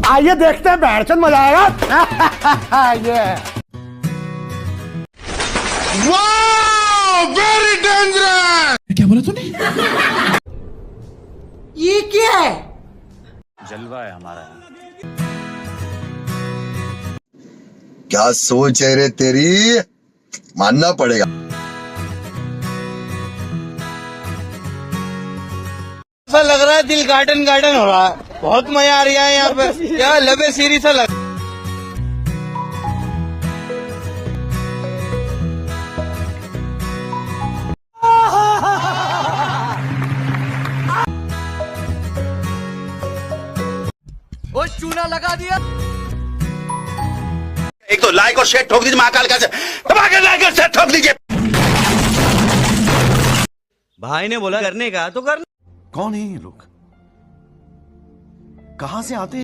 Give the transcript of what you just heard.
आइए देखते हैं, बैठचंद मजा आएगा। ये वेरी डेंजरस। क्या बोला तूने? ये क्या है? जलवा है हमारा। क्या सोच है रे तेरी, मानना पड़ेगा। ऐसा लग रहा है दिल गार्डन गार्डन हो रहा है, बहुत मजा आ रहा है यहाँ पे। क्या लबे सीरी सा लग। वो चूना लगा दिया। एक तो लाइक और शेयर ठोक दीजिए, महाकाल का दबा के लाइक और शेयर ठोक दीजिए। भाई ने बोला करने का तो करना। कौन है ये लोग? कहां से आते हैं?